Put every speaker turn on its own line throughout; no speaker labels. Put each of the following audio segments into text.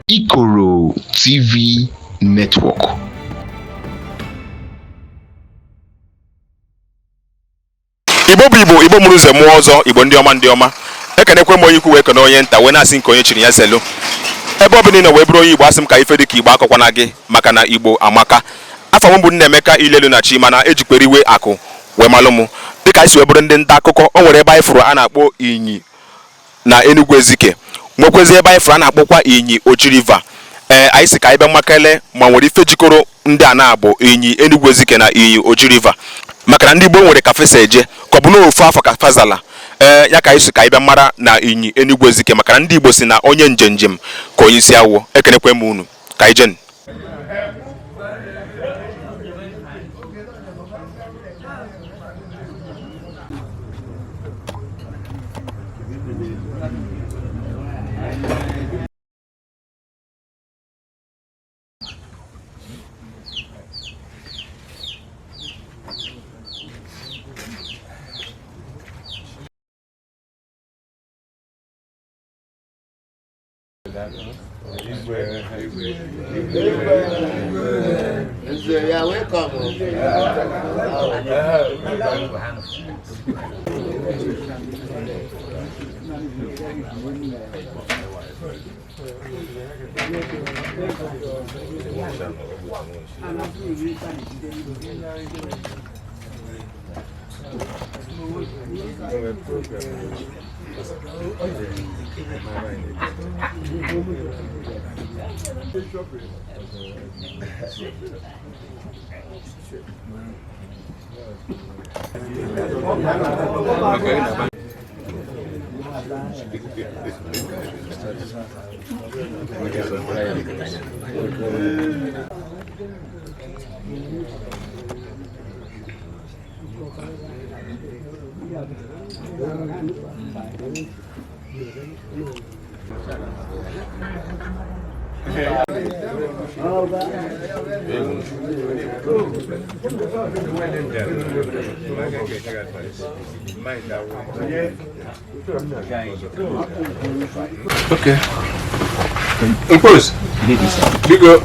ikoROtv Network.
Igbo mụrụ ụzọ mụọ ọzọ, Igbo ndị ọma ekenekwe m onye ikwu wee kene onye nta wee na-asị nke onye chiri ya selu ebe ọ bụla ị nọ wee bụrụ onye Igbo asị m ka ife dị ka Igbo akọkwana gị maka na Igbo amaka. Afọ m bụ Nnaemeka Ilelu na Chi mana ejikwere iwe akụ wee malụ m dịka anyị si wee bụrụ ndị nta akụkọ. O nwere ebe anyị fụrụ a na-akpọ Inyi na ENUGU EZIKE, nwekwezi ebe anyị fụrụ a na-akpọkwa Inyi River. Anyị si ka anyị bịa makele ma nwere ife jikọrọ ndị a na-abụ Inyi ENUGU EZIKE na Inyi River maka na ndị Igbo nwere ka fesa eje ka ọ bụ n'ofu afọ ka fazala. Ya ka anyị si ka anyị bịa mara na Inyi ENUGU EZIKE maka na ndị Igbo si na onye njem ka onye isi awọ. Ekenekwe m unu ka anyị jen.
Yeah, welcome.
Okay. Impose. Biko,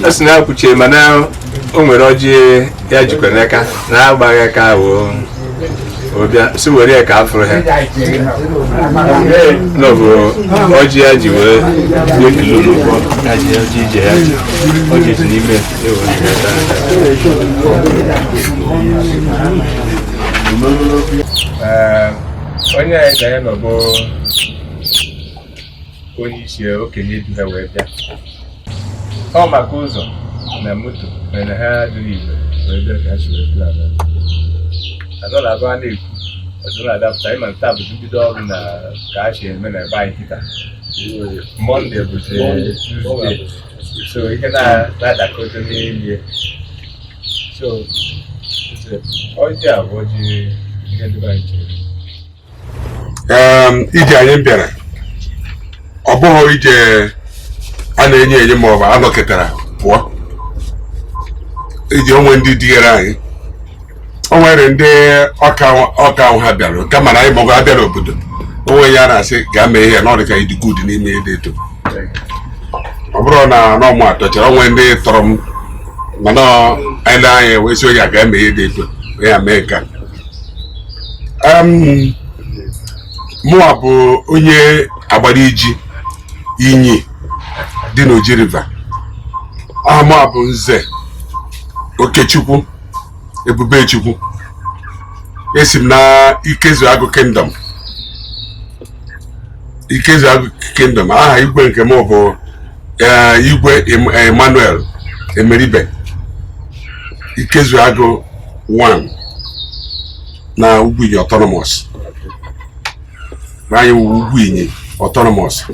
asị na akwuche mana o nwere ọjị ya jikwa n'aka na agbaghị aka ahụ obia si were ka afro ha no bụ ọjị ya ji wee ekele n'ụgbọ ọjị ije ya ọjị si n'ime onye anyị na ya nọ bụ onye isi okenye du ha wee bịa ọ maka ụzọ na moto mere ha adịghị igwe wee bịa ka ha si wee bịa anọ na-abụ a na-ekwu ọzọ na-adapụta ịma nta bụ mbido ọrụ na ka a si eme na ebe anyị kịta Mọnde bụzi Tuzdee so ihe na-adakọta n'elie so ọjị a bụ ọjị ihe ndị anyị chere
ije anyị bịara ọ bụghị ije a na-enye enye ma ọ bụ anọkịtara pụọ iji onwe ndị digara anyị. O nwere ndị ọka ahụ ha bịara kama na anyị maọbụ abịa n'obodo onwe ya na-asị gaa mee ihe n'ọdụ ka ịdị good n'ime ihe eto ọ bụrụ na n'ọmụ atọchara onwe ndị tọrọ m mana anyị na-anya wee sị onye gaa mee ihe dị eto ya mee nka. Mụa bụ onye agbara iji Inyi dị n'Oji River. Aha mụa bụ Nze Okechukwu Ebubechukwu. Esi m na Ikezuagụ Kingdom. Aha igwe nke m bụ igwe Emmanuel Emeribe Ikezuagụ 1 na Ugwu Inyi Autonomous. Anyị Ugwu Inyi Autonomous.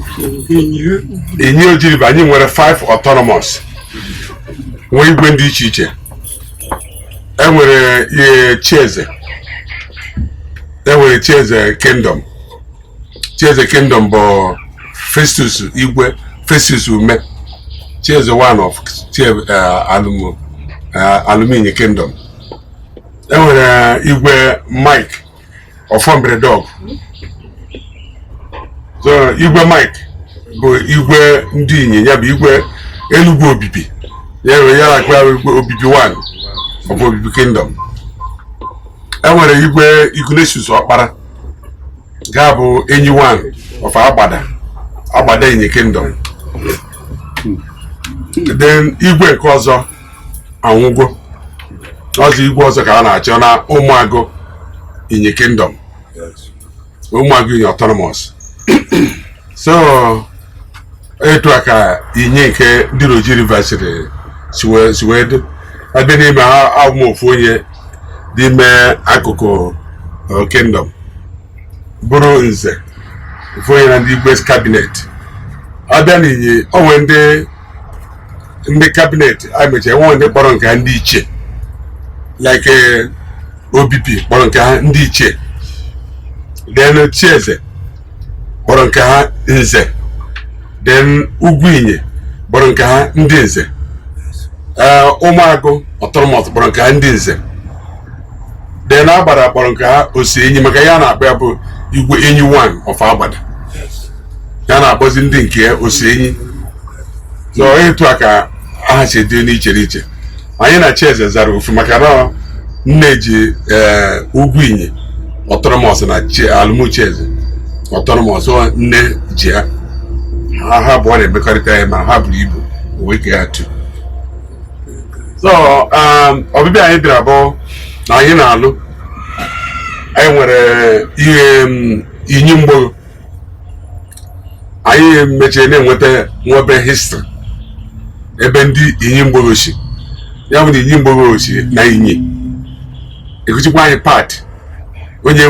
Inyi Oji River anyị nwere 5 autonomous. Nwee igwe ndị iche iche. Enwere Chieze Kingdom. Chieze Kingdom bụ Festus igwe Festus Ume. Chieze one of Aluminium Kingdom. Enwere igwe Mike Ofombredog. So igwe Mike bụ igwe ndị Inyi, ya bụ igwe Enugu obibi, ya na-akpa igwe obibi 1 of Obibi Kingdom. Enwere igwe Ignatius Ọkpara ga-abụ Enyi 1 of Agbada Inyi Kingdom. Then igwe nke ọzọ anwụgo, ọzọ igwe ọzọ ka a na-achọ na Ụmụagụ Inyi Kingdom, Ụmụagụ Inyi Autonomous. So etu a ka Inyi nke ndị Roji River si wee dị ebe n'ime ha ụmụ ofu onye n'ime akụkụ Kingdom bụrụ nze ofu onye na ndị igwe kabinet. Abịa n'Inyi onwe ndị kabinet amecha enwe ndị kpọrọ nke ha ndị ichie, like Obibi kpọrọ nke ha ndị ichie, then Chieze kpọrọ nke ha nze, then Ugwu Inyi kpọrọ nke ha ndị nze, Ụmụagụ Autonomous kpọrọ nke ha ndị nze, then Agbada kpọrọ nke ha Osi Enyi, maka ya na-akpọ ya bụ igwe Enyi 1 of Agbada, ya na-akpọzi ndị nke ya Osi Enyi. So etu a ka aha si dị n'iche n'iche. Anyị na Chieze zara ofu maka na nne ji Ugwu Inyi Autonomous na alụmụ Chieze Autonomous, nne ji ha abụọ na-emekọrịta ya, ma ha buru ibu wee ke ya tu. So ọbịbịa anyị bịara bụ na anyị na-alụ, anyị nwere ihe Inyi Mgbogho, anyị mechie na-enweta nwebe history ebe ndị Inyi Mgbogho si, ya bụ Inyi Mgbogho si na Inyi ekuchikwa anyị part onye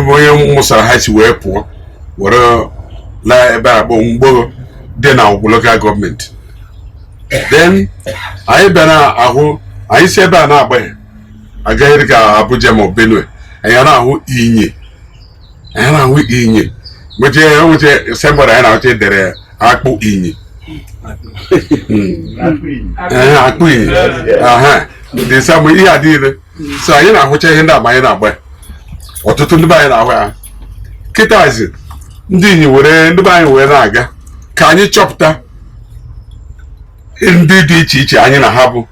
mụsara ha si wee pụọ were la ebe a bụ Mgbogho dị na Ugwu local government. Then anyị bịara ahụ, anyị si ebe a na-agbaghị agaghị ka Abuja ma Benue, anyị na-ahụ Inyi, anyị na-ahụ Inyi nwete sembọrọ anyị na-ahụcha edere akpụ Inyi, akpụ Inyi dị samụ ihe adịghị. So anyị na-ahụcha ihe ndị agba anyị na-agba, ọtụtụ ndị be anyị na-ahụ ya kịtazi. Ndị Inyi were ndị be anyị wee na-aga ka anyị chọpụta ndị dị iche iche anyị na ha bụ,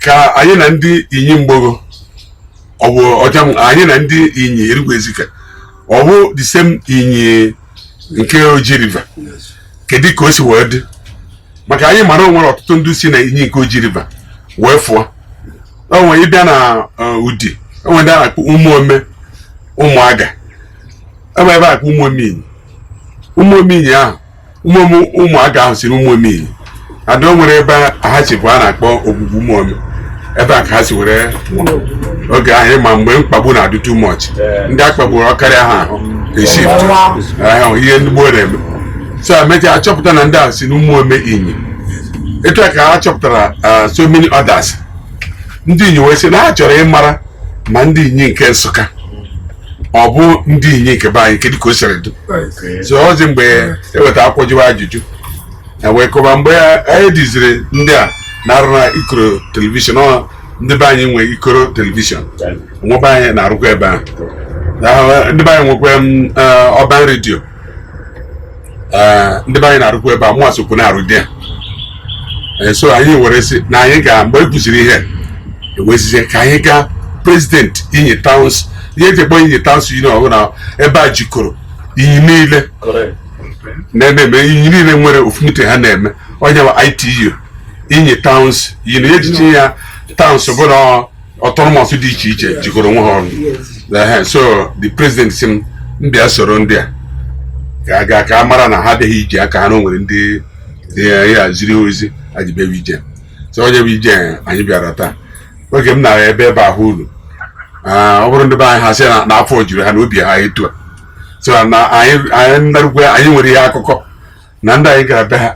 ka anyị na ndị Inyi Mgbogho ọ bụ ọcha, anyị na ndị Inyi Erugwu Ezike ọ bụ the same Inyi nke Oji River. Kedu ka o si wee dị? Maka anyị mara onwere ọtụtụ ndị si na Inyi nke Oji River wee fụọ. Onwe ịbịa na Udi, onwe ndị a na-akpọ Ụmụome Ụmụaga, ebe a akpọ Ụmụome Inyi. Ụmụome Inyi ahụ, Ụmụaga ahụ si na Ụmụome Inyi ada, o nwere ebe ha si bụ a na-akpọ Ogbugbu Ụmụome, ebe a ka ha si were oge ahụ ma mgbe mkpagbu na-adị too much, ndị a kpagburu ọkarịa ha ahụ eshift ihe ndị gboo na-eme. So emecha achọpụta na ndị ahụ si na Ụmụome Inyi. Etu a ka ha chọpụtara so many others. Ndị Inyi wee sị na ha chọrọ ịmara ma ndị Inyi nke Nsụka ọ bụ ndị Inyi nke be anyị, kedu ka o siri dị. So ozi mgbe eweta akwụkwọ jụwa ajụjụ wee kọba mgbe anyị diziri ndị a na-arụ na Ikoro telivishọn, ndị be anyị nwe Ikoro telivishọn, nwebe anyị na-arụkwa ebe ahụ, ndị be anyị nwekwa ọban redio, ndị be anyị na-arụkwa ebe a, mụ asokwu na-arụ dị ya. So anyị were sị na anyị ga mgbe e kụziri ihe ewesizie ka anyị gaa President Inyi Towns, ihe eji ekpọ Inyi Towns Union ọhụrụ na ebe a jikọrọ Inyi niile na-eme, Inyi niile nwere ofu meeting ha na-eme, onye wa ITU Inyi Towns Union, ejichi ya towns bụ na autonomous dị iche iche jikọrọ onwe ha ọnụ. So the president si m bịa soro ndị a ga ka mara na ha adịghị iji aka ha na nwere ndị ya ziri ozi ajibewe ije. So onye bụ ije anyị bịara taa oge m nara ebe ahụ uru, ọ bụrụ ndị be anyị ha sị na afọ juru ha na obi ha etu a. So na anyị ndarugwe anyị nwere ihe akụkọ na ndị anyị gara be ha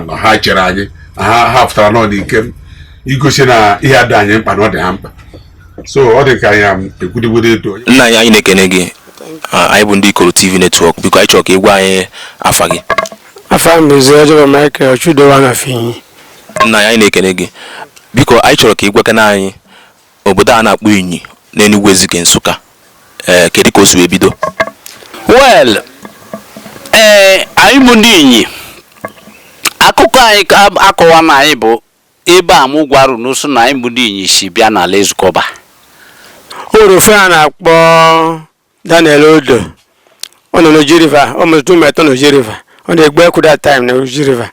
na ha chere anyị ha pụtara nọ n'ike igosi na ihe adị anyị mkpa na ọ dị ha mkpa. So ọ dị ka anyị ekwudigwede eto.
Nna anyị na-ekene gị, anyị bụ ndị ikoROtv netwọk, biko anyị chọrọ ka ị gwa anyị afa gị.
Afa m bụ Eziojoba Michael Chudowa na Finyi.
Nna anyị na-ekene gị, biko anyị chọrọ ka ị gwakena anyị obodo a na-akpọ Inyi na Enugu Ezike Nsụka, kedu ka o si wee bido?
Well,
anyị bụ ndị Inyi akụkọ anyị akọwa na anyị bụ ebe a mụ gwarụ n'ụsọ na anyị bụ ndị Inyi si bịa n'ala EZIKE Ọba.
Oro fe a na-akpọ Daniel Odo ọ nọ n'Oji River ọ mụrụ metọ n'Oji River ọ na-egbu ekwu that time na Oji River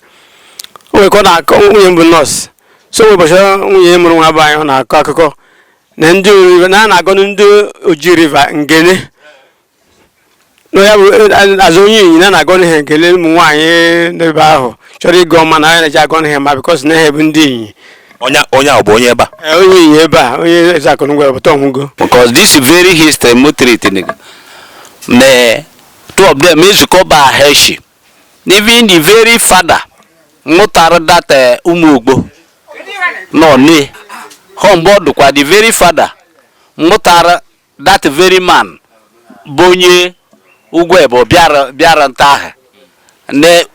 o nwere ka ọ na-akọ nwunye mbụ nọọsụ so ụbọchị nwunye mụrụ nwa bụ anyị ọ na-akọ akụkọ na ndị na-agọ ndị Oji River ngene no ya bụ azụ onye Inyi na-agọ ihe ngele ụmụ nwaanyị n'ebe ahụ chọrọ ịgọ ọma na anyị na-eji agọ ihe ma bikọs na ha bụ ndị Inyi.
Onye a bụ onye ebe a?
Onye Inyi ebe a onye Ezakọnugwe bụ Tọnwugo.
Because this is very history motivated nigga. The two of them EZIKE Ọba Heshi. Even the very father mụtara that Umugbo no ne homeboard kwa the very father mụtara that very man bonye ugwe bo biara ntaha ne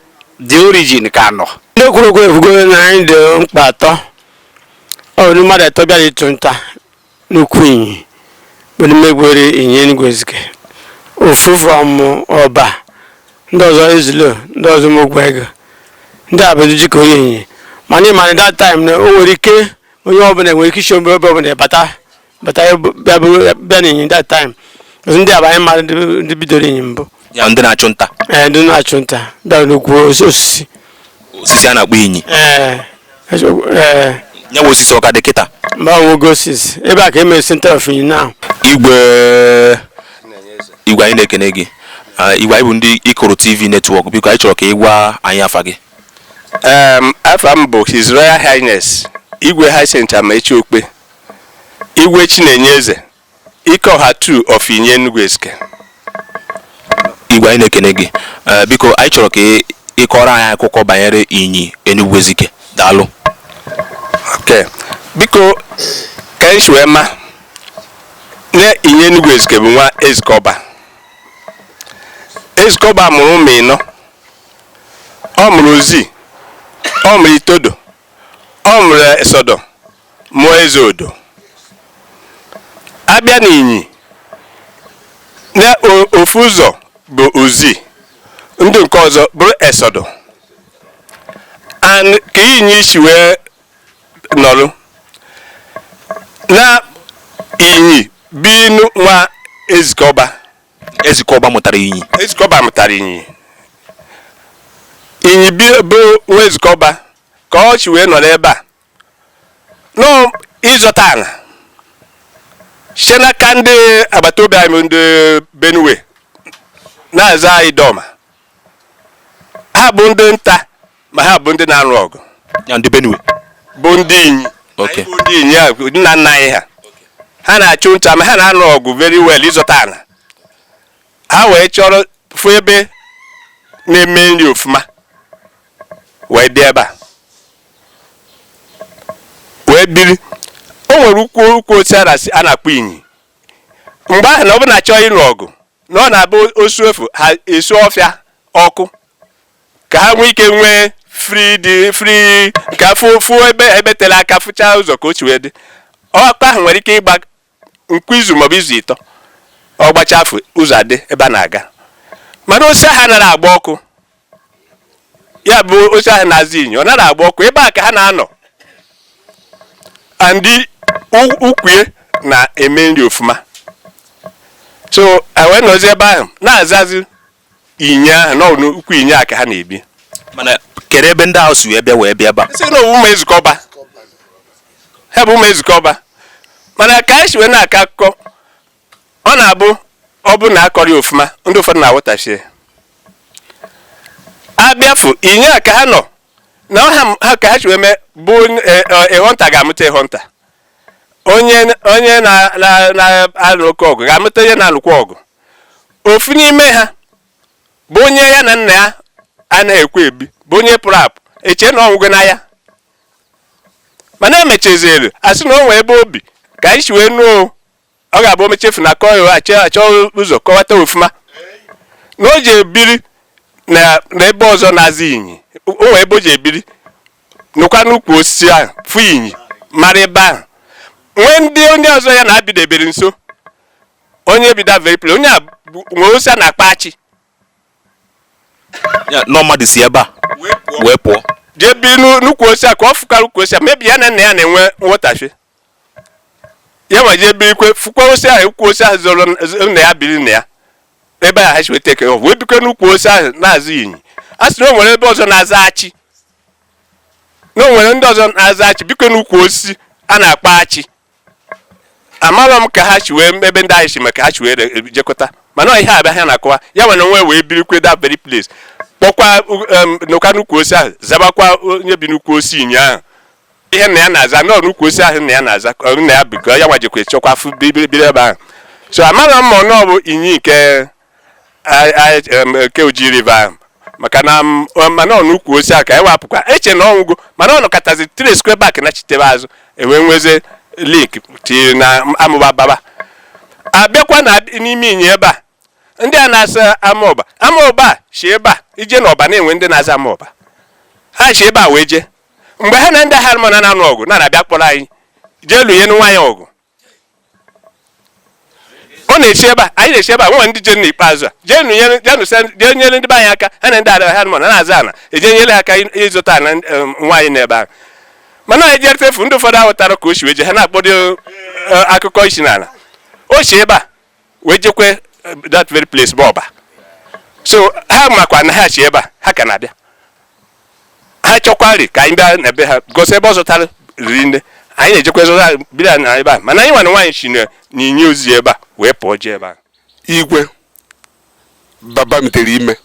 the origin ka no
ndị kwuru efugo na anyị dị mkpa atọ ọ bụ mmadụ atọ bịara ịchụ nta n'ukwu Inyi bụ mmegwere Inyi ENUGU EZIKE ofu from Ọba ndị ọzọ Ezilo ndị ọzọ Mogwego ndị abụọ jikọ onye Inyi mana ịmana that time na o nwere ike onye ọbụla nwere ike isi ebe ọbụla bata bịa n'Inyi that time ndị abanye mmadụ ndị bidoro Inyi mbụ
ya ndị na-achụ nta
ndị na-achụ nta bịara n'ukwu osisi
a na-akpọ Inyi ya bụ osisi ọka dị kịta
mgbanwe osisi ebe a ka emere center of Inyi now.
Igwe anyị na-ekene gị igwe anyị bụ ndị ikoROtv network biko anyị chọrọ ka ị gwa anyị afa gị.
Afa m bụ His Royal Highness Igwe Hyacinth Amaechi Okpe Igwe Chinenye Eze ikoROtv of Inyi ENUGU EZIKE.
Igwe anyị na-ekene gị biko anyị chọrọ ka ị kọrọ anyị akụkọ banyere Inyi ENUGU EZIKE. Daalụ.
Okay, biko ka anyị wee ma na Inyi ENUGU EZIKE bụ nwa EZIKE Ọba. EZIKE Ọba mụrụ ụmụ ịnọ. Ọ mụrụ Ozi, ọ mụrụ Itodo, ọ mụrụ Esodo, mụọ Eze Odo. Abịa n'Inyi na ofu ụzọ bụ Ozi, ndị nke ọzọ bụrụ Esodo. And ka Inyi si wee nọrụ na Inyi binu nwa EZIKE Ọba.
EZIKE Ọba mụtara Inyi.
EZIKE Ọba mụtara Inyi. Inyi bụ nwa EZIKE Ọba ka ọ si wee nọrọ ebe a nọ ịzọta ala site n'aka ndị agbata obi anyị ndị Benue na-aza anyị Dọma. Ha bụ ndị nta ma ha bụ ndị na-arụ ọgụ.
Ya ndị Benue
bụ ndị Inyi.
Okay.
Bụ ndị Inyi a nna nna anyị ha. Ha na-achụ nta ma ha na-arụ ọgụ very well ịzọta ala. Ha wee chọrọ fụ ebe na-eme nri ofuma wee dị ebe a wee biri. O nwere ukwu osisi a na-akpọ Inyi. Mgbe ahụ na ọ bụ na-achọ ịlụ ọgụ na ọ na-abụ osu efu ha esu ọfịa ọkụ ka ha nwee ike nwee free ka fụ ebe tere aka fụchaa ụzọ ka o chi wee dị. Ọkụ ahụ nwere ike ịgba nkwu izu maọbụ izu ịtọ ọ gbacha afọ ụzọ adị ebe a na-aga. Mana osisi ahụ anaghị agba ọkụ, ya bụ osisi ahụ na-azụ Inyi ọ naghị agba ọkụ. Ebe a ka ha na-anọ ndị ukwue na-eme nri ofuma. So wee nọzi ebe ahụ na-azazi Inyi ahụ n'ukwu Inyi a ka ha na-ebi.
mana kere ebe ndị ahụ si wee bịa ebe a?
Sị na ụmụ EZIKE Ọba, ha bụ ụmụ EZIKE Ọba. Mana ka anyị si wee na-akọ akụkọ ọ na-abụ ọ bụ na akọrị ofuma ndị ụfọdụ na-aghọtachie abịafụ Inyi a ka ha nọ na ha ka ha si wee mee bụ ịhọnta ga-amụta ịhọnta. Onye na-alụ oke ọgụ ga-amụta onye na-alụkwa ọgụ. Ofu n'ime ha bụ onye ya na nna ya anaghị ekwe ebi bụ onye pụrụ apụ eche na ọnwụgo n'anya. Mana emecheziri asị na o nwee ebe obi ka anyị si wee nuo ọ ga-abụ omechefu na akọ achọ ụzọ kọwata ofuma na o ji ebiri na ebe ọzọ na-azụ Inyi. O nwee ebe o ji ebiri nụkwa n'ukwu osisi ahụ fụ Inyi mara ebe ahụ. Nwee ndị onye ọzọ ya na-abidebere nso onye bida very play onye nwee osisi a na-akpa achị
ya nọ mmadụ si ebe a wee pụọ
jee bi n'ukwu osisi a ka ọ fụkara ukwu osisi a mebi ya na nna ya na-enwe nghọtafi ya nwa jee biri ikwe fụkwa osisi ahụ ukwu osisi ahụ zoro nna ya biri na ya ebe a ha si weta eke wee bikwe n'ukwu osisi ahụ na-azụ Inyi a sị na o nwere ebe ọzọ na-aza achị na o nwere ndị ọzọ na-aza achị bikwe n'ukwu osisi a na-akpa achị amarọ m ka ha si wee ebe ndị anyị si maka ha si wee jekọta mana ihe abịa ha na-akọwa ya nwere onwe wee birikwe that very place kpọkwa n'ụka n'ukwu osisi ahụ zabakwa onye bi n'ukwu osisi Inyi ahụ ihe nna ya na-aza nọ n'ukwu osisi ahụ nna ya na-aza nna ya biko ya nwajekwa chọkwa afụ biri ebe ahụ so amara m ma ọ bụ Inyi nke Oji River ahụ maka na mana n'ukwu osisi ahụ ka ewapụkwa eche na ọnwụgo mana ọ nọkọtazi 3 square back na chitebe azụ enwe nweze link tiri na amụba baba abịakwa na n'ime Inyi ebe a ndị a na-asa amaọba si ebe a ije n'ọba na-enwe ndị na-aza amaọba ha si ebe a wee jee mgbe ha na ndị agha mọ na-anụ ọgụ na-abịa kpọrọ anyị jee lụnye nwaanyị ọgụ ọ na-esi ebe a anyị na-esi ebe a nwe ndị je n'ikpeazụ a jee nyere ndị be anyị aka ha na ndị agha mọ na-aza ana eje nyere ha aka ịzụta na nwaanyị n'ebe ahụ mana anyị jere tefu ndị ụfọdụ ahụtara ka o si wee je ha na-akpọdo akụkọ isi n'ala o si ebe a wee jekwe that very place bụ ọba so ha makwa na ha si ebe a ha ka na-abịa ha chọkwari ka anyị bịa n'ebe ha gosi ebe ọ zụtara riri nne anyị na-ejekwa zụta bịa na ebe a mana anyị nwana nwaanyị si n'inye ozi ebe a wee pụọ jee ebe a
igwe baba m tere ime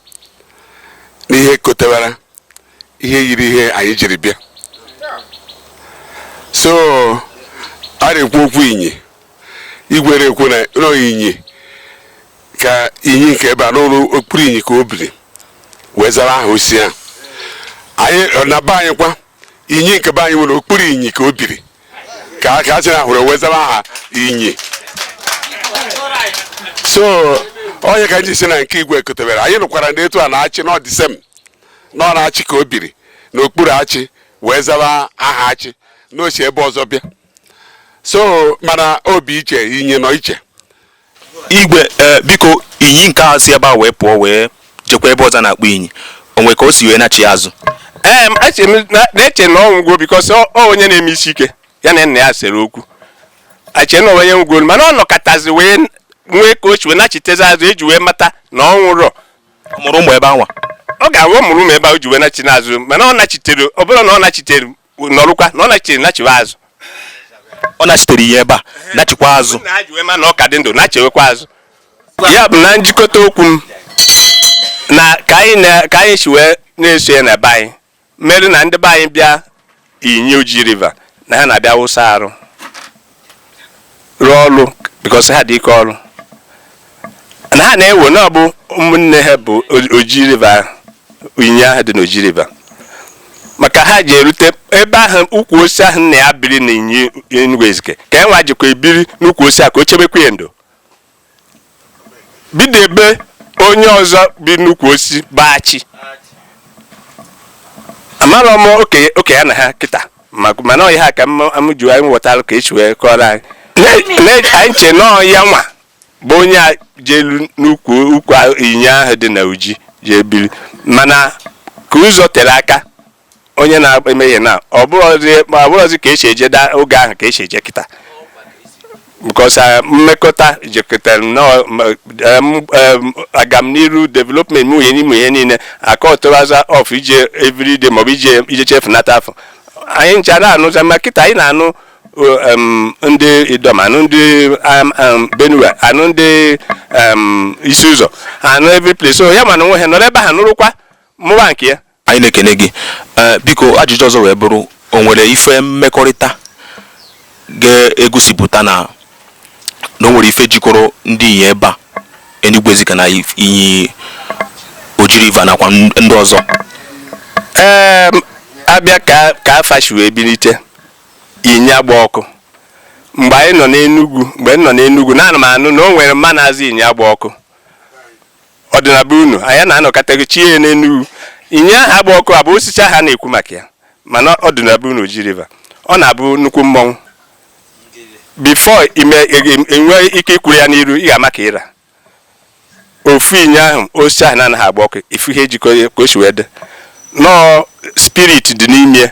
n'ihe kotewara ihe yiri ihe anyị jiri bịa so a na-ekwu okwu Inyi igwe na-ekwu na nọ Inyi ka Inyi nke ebe a n'ụlọ okpuru Inyi ka o biri wee zara aha osisi a anyị na be anyị kwa Inyi nke be anyị nwere okpuru Inyi ka o biri ka a sị na hụrụ wee zara aha Inyi so onye ka anyị si na nke igwe ekotebere anyị nụkwara ndị etu a na-achị n'ọdịsem nọ na-achị ka o biri n'okpuru achị wee zara aha achị n'ochi ebe ọzọ bịa so mana obi iche Inyi nọ iche
igwe biko Inyi nke a si ebe a wee pụọ wee jekwa ebe ọzọ na-akpọ Inyi onwe ka o si wee nachi azụ
na-eche na ọnwụgwo bikos onye na-eme isi ike ya na nna ya sere okwu ache na onye nwụgwo mana ọ nọkọtazi wee nwee ka o chi wee nachitezi azụ eji wee mata na ọ nwụrọ
mụrụ ụmụ ebe anwa
ọ ga-awụ mụrụ ụmụ ebe ahụ ji wee nachi n'azụ mana ọ nachitere ọ bụrụ na ọ nachitere nọrụkwa na ọ nachitere nachiwe azụ
ọ nachitere ihe ebe a nachikwa azụ
na ha ji wee ma na ọ ka dị ndụ nachewekwa azụ ya bụ na njikọta okwu m na ka anyị si wee na-eso ya na be anyị mere na ndị be anyị bịa Inyi Oji River na ha na-abịa wụsa arụ rụọ ọrụ bikos ha dị ike ọrụ na ha na-ewe na ọ bụ ụmụnne ha bụ Oji River Inyi ahụ dị n'Oji River maka ha ji erute ebe ahụ ukwu osisi ahụ nna ya biri na Inyi ENUGU EZIKE ka e nwa jikwa ebiri n'ukwu osisi a ka o chebekwa ya ndo bido ebe onye ọzọ bi n'ukwu osisi bachi amara m oke ya na ha kịta mana ọ ha ka m ji anyị wetara ka esi wee kọrọ anyị anyị che nọọ ya nwa bụ onye a jelu n'ukwu Inyi ahụ dị na Oji jee biri mana ka ụzọ tere aka onye na-eme ihe na ọ bụrụzi ka esi eje oge ahụ ka esi eje kịta because mmekọta jekọtara agamniru development m ihe n'ime ihe niile akọtụraza of ije everyday maọbụ ije chefunata afọ anyị ncha na-anụza ma kịta anyị na-anụ ndị Idom anụ ndị Benue anụ ndị isi ụzọ anụ every place so ya mana onwe ha nọrọ ebe ha nụrụkwa mụwa nke ya
anyị na-ekene gị biko ajụjụ ọzọ wee bụrụ o nwere ife mmekọrịta ga-egosipụta na o nwere ife jikọrọ ndị Inyi ebe a ENUGU EZIKE na Inyi Oji River nakwa ndị ọzọ
abịa ka afashi wee bilite Inyi agba ọkụ mgbe anyị nọ n'Enugwu na ana m anụ na o nwere mma na-azụ Inyi agba ọkụ ọdịnaba unu anyị na-anọkọta chie n'Enugwu Inyi ahụ agba ọkụ abụ osisi ahụ a na-ekwu maka ya mana ọdịnaba unu Oji River ọ na-abụ nnukwu mmọnwụ before enwe ike ikwuru ya n'iru ị ga-ama ka ịra ofu inye ahụ ose ahụ na-anaghị agba ọkụ ifu ihe ejikọ ka o si wee dị nọọ spirit dị n'ime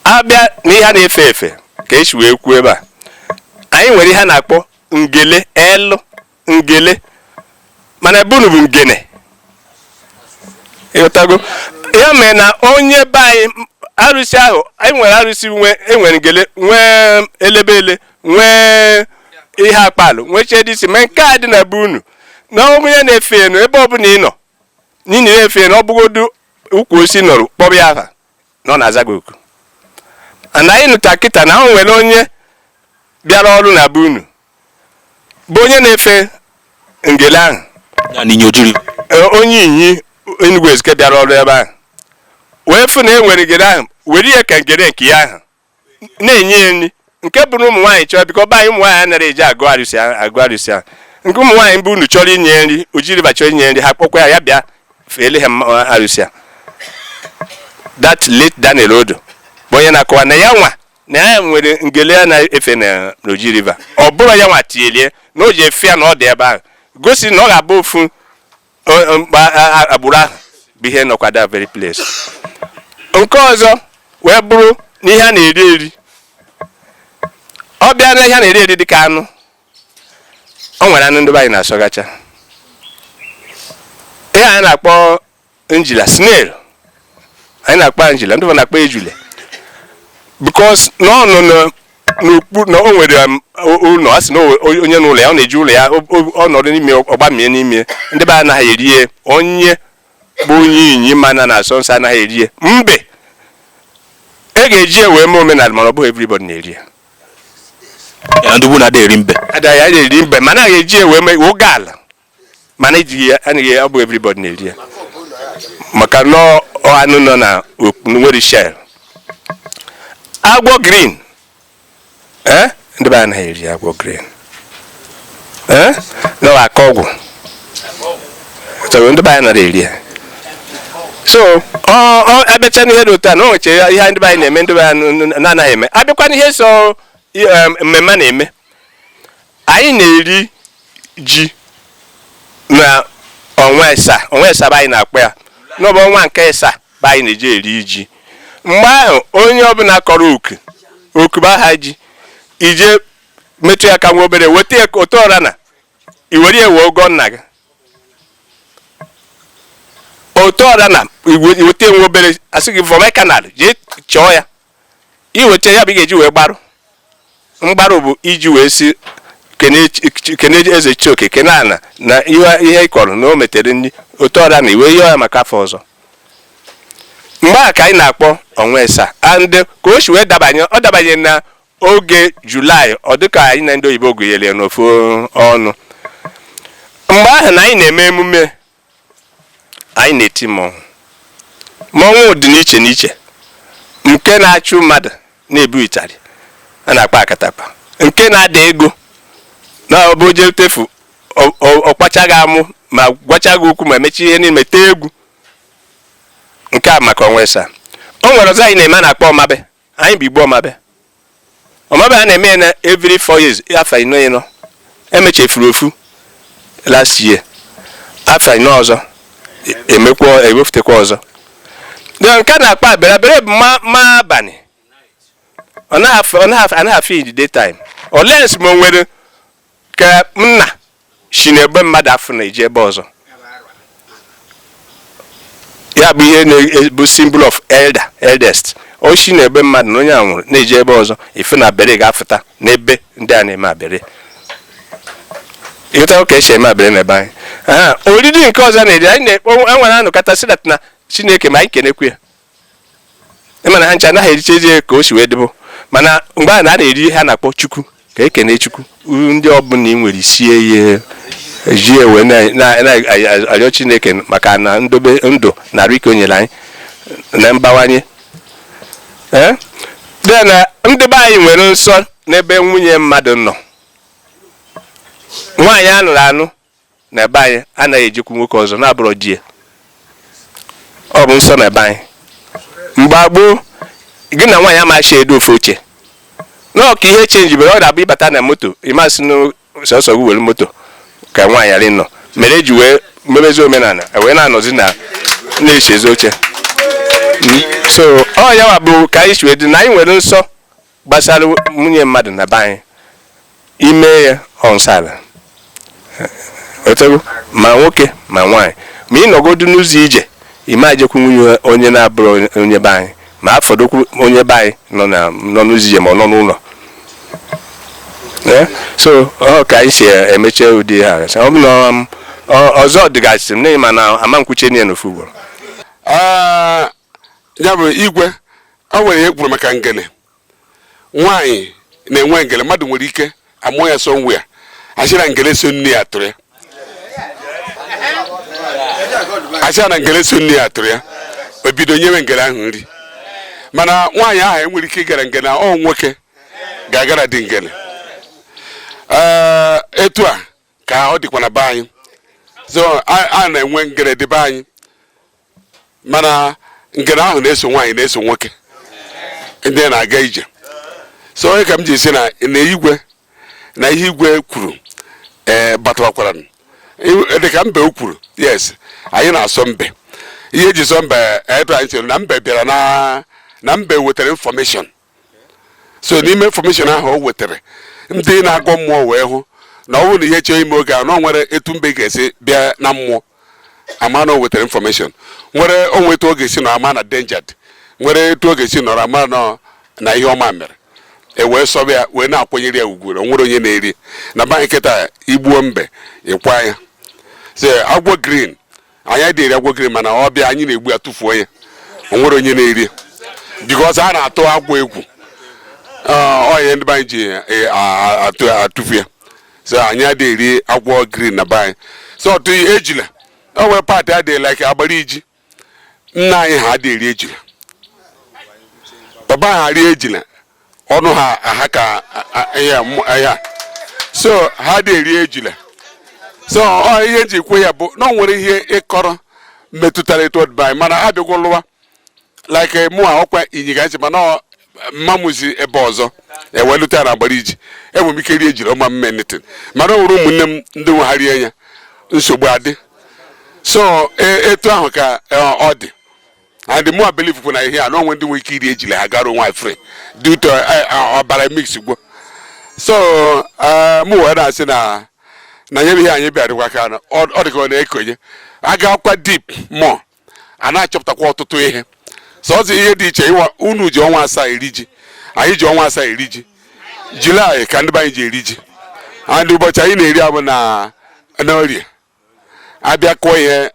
abịa n'ihe na-efe efe ka esi wee kwuo ebe a anyị nwere ihe na-akpọ ngele elu ngele mana ebunu bụ ngene ịghọtago ya mere na onye be anyị arụsị ahụ anyị nwere arụsị enwere ngele nwee elebele nwee ihe akpalụ nwee chedisi mee nke a dị na be unu na onye na-efe enu ebe ọbụla ị nọ n'ihi na-efe enu ọ bụgodu ukwu osi nọrọ kpọrọ ya aha nọ na azago oku ana anyị nụta kịta na ahụ nwere onye bịara ọrụ na be unu bụ onye na-efe ngele ahụ onye Inyi Enugu EZIKE bịara ọrụ ebe ahụ wee fụ na e nwere ngele ahụ were ihe ka ngele nke ya ahụ na-enye nri nke bụrụ ụmụ nwaanyị chọrọ biko be anyị ụmụ nwaanyị anaghị eji agụ arụsị ahụ nke ụmụ nwaanyị bụ unu chọrọ inye nri ojiriba chọrọ inye nri ha kpọkwa ya bịa feele ha arụsị a that late Daniel Odo bụ onye na-akọwa na ya nwa na ya nwere ngele ya na-efe na Oji River ọ bụrụ ya nwa tielie na o ji efe ya na ọ dị ebe ahụ gosi na ọ ga-abụ ofu agbụrụ ahụ bụ ihe nọkwada very place nke ọzọ wee bụrụ na ihe a na-eri eri ọ bịa na ihe a na-eri eri dịka anụ o nwere anụ ndị be anyị na-asọgacha ihe anyị na-akpọ njila snail anyị na-akpọ njila ndị na-akpọ ejule because n'ọnụ n'okpuru na o nwere ụlọ asị na onye n'ụlọ ya ọ na-eji ụlọ ya ọnọdụ n'ime ọgbamie n'ime ndị be anaghị eri ya onye bụ onye Inyi mana na asọ nsọ anaghị eri ya mbe e ga-eji ya wee mee omenala mana ọ bụghị everybody na-eri ya
ndị ugwu na-ada eri mbe
ada ya eri mbe mana a ga-eji ya wee mee oge ala mana ejighị ya anaghị ọ bụ everybody na-eri ya maka na anụ nọ na nwere shell agwọ green ndị be anaghị eri agwọ green na aka ọgwụ ndị be anyị nara eri ya so abịacha n'ihe dị otu a na o nweche ihe ndị be anyị na-eme ndị be anyị na-anaghị eme abịakwa n'ihe so mmemme na-eme anyị na-eri ji na ọnwa ịsaa bụ anyị na-akpọ ya n'ọbụ ọnwa nke ịsaa bụ anyị na-eji eri ji mgbe ahụ onye ọbụla kọrọ oku bụ aha ji ije metụ ya ka nwa obere weta ya otu ọra na iwere ya wee ụgwọ nna gị otu ọra na iweta nwa obere asị gị vọme kanal jee chọọ ya iweta ya bụ ị ga-eji wee mgbarụ bụ iji wee si kene eze chioke kene ana na ihe ị kọrọ na o metere nri otu ọra na iwe yọọ ya maka afọ ọzọ mgbe a ka anyị na-akpọ ọnwa ịsaa and ka o si wee ọ dabanye na oge Julaị ọ dịka anyị na ndị oyibo gụnyere n'ofu ọnụ mgbe ahụ na anyị na-eme emume anyị na-eti mmọnwụ dị n'iche n'iche nke na-achụ mmadụ na-ebu ịtarị a na-akpa akatapa nke na-ada ego na ọ bụ oje tefu ọkpacha gị amụ ma gwacha gị okwu ma emechi ihe n'ime tee egwu nke a maka ọnwa ịsaa o nwere ọzọ anyị na-eme na-akpọ ọmabe anyị bụ igbo ọmabe a na-eme na every 4 years afọ ịnọ emechefuru ofu last year afọ ịnọ ọzọ ewepụtakwa ọzọ nke a na-akpọ abịrịabịrị bụ ma abalị ọ naghị afọ in the daytime olens ma o nwere ka nna si n'ebe mmadụ afọ na-eji ebe ọzọ ya bụ ihe na-ebu symbol of eldest o si n'ebe mmadụ na onye a nwụrụ na-eji ebe ọzọ ife na abịrị ga-afụta n'ebe ndị a na-eme abịrị ịghọta ka esi eme abịrị n'ebe anyị oriri nke ọzọ na-eri anyị enwere anụkata si dat na Chineke ma anyị kenekwu ya ịmana ha ncha anaghị erichezie ka o si wee dịbụ mana mgbe a na-eri ha na-akpọ Chukwu ka ekene Chukwu ndị ọbụla ị nwere sie ya eji ewe na-arịọ Chineke maka na ndụ na arụ ike o nyere anyị na mbawanye na ndị be anyị nwere nsọ n'ebe nwunye mmadụ nọ nwaanyị anụrụ anụ na ebe anyị anaghị ejikwu nwoke ọzọ na-abụrụ di ya ọ bụ nsọ na ebe anyị mgbe gboo gị na nwaanyị amaghị edo ofe oche n'ọka ihe chenji bere ọ na-abụ ịbata na moto ịmasị n'sọsọ gị were moto ka nwaanyị arị nọ mere ji wee mebezi omenala wee na-anọzi na-echezi oche. So ọ ya bụ ka anyị si wee dị na anyị nwere nsọ gbasara nwunye mmadụ na be anyị ime ya nsala otego ma nwoke ma nwaanyị ma ị nọgodu n'ụzọ ije ime ajekwu nwunye onye na-abụrụ onye be anyị ma afọdụkwu onye be anyị nọ n'ụzọ ije ma ọ nọ n'ụlọ. So ọ ka anyị si emeche ụdị ha ọ bụ na ọzọ dịgasị m n'ihi mana ama nkwuche nye n'ofu ugboro.
Ya bụ igwe o nwere ihe kwuru maka ngele nwaanyị na-enwe ngele mmadụ nwere ike amụọ ya so nwe ya achịra ngele so nne ya tụrụ ya achịra na ngele so nne ya tụrụ ya o bido nyewe ngele ahụ nri mana nwaanyị ahụ enwere ike ịgara ngele ọ nwoke ga-agara dị ngele etu a ka ọ dịkwa na be anyị so a na-enwe ngele dị be anyị mana ngele ahụ na-eso nwaanyị na-eso nwoke ndị na-aga ije. So onye ka m ji si na igwe na ihe igwe kwuru batawakwara dịka mbe o kwuru yes anyị na-asọ mbe ihe eji sọ mbe etu anyị chere na mbe bịara na mbe wetara information. So n'ime information ahụ o wetara ndị na-agọ mmụọ wee hụ na ọ bụrụ na ihe chọọ ime oge a na ọ nwere etu mbe ga-esi bịa na mmụọ ama na o wetara information nwere onwe etu ọ ga-esi nọ ama na dangered nwere etu ọ ga-esi nọrọ ama na ihe ọma mere wee sọba ya wee na-akwanyere ya ugwu nwere onye na-eri na ba nkịta igbuo mbe ịkwa ya so agwọ green anyị dị eri agwọ green mana ọ bịa anyị na-egbu ya tụfuo ya nwere onye na-eri because a na-atụ agwọ egwu onye ndị anyị ji atụfu ya so anyị adị eri agwọ green na be anyị so ọtụ ejila o nwere paatị adịghị like agbara iji nna anyị ha adị eri ejila baba ha rie ejila ọnụ ha ka ya so ha dị eri ejila so ihe nji kwe ya bụ na ọ nwere ihe ịkọrọ metụtara etu ọdịbanyị mana abịagwo lụwa like mụ a ọkwa Inyi ga nchi mana mmamuzi ebe ọzọ ewelụta na agbara iji enwere m ike rie ejila ọma mmenitin mana ọ nwere ụmụnne m ndị nwe ha rie ya nsogbu adị so etu ahụ ka ọ dị and mụ believe bụ na ihe a na onwe ndị nwe ike iri ejila ha gara onwe free due to ọbara mix gwo so mụ wee na-asị na nye ihe anyị bịarịkwa ka ọ dịka ọ na-ekonye agakwa deep more a na-achọpụtakwa ọtụtụ ihe so ọzọ ihe dị iche unu ji ọnwa asaa eri ji anyị ji ọnwa asaa eri ji Julaị ka ndị be anyị ji eri ji and ụbọchị anyị na-eri abụ na orie abịa kụọ ihe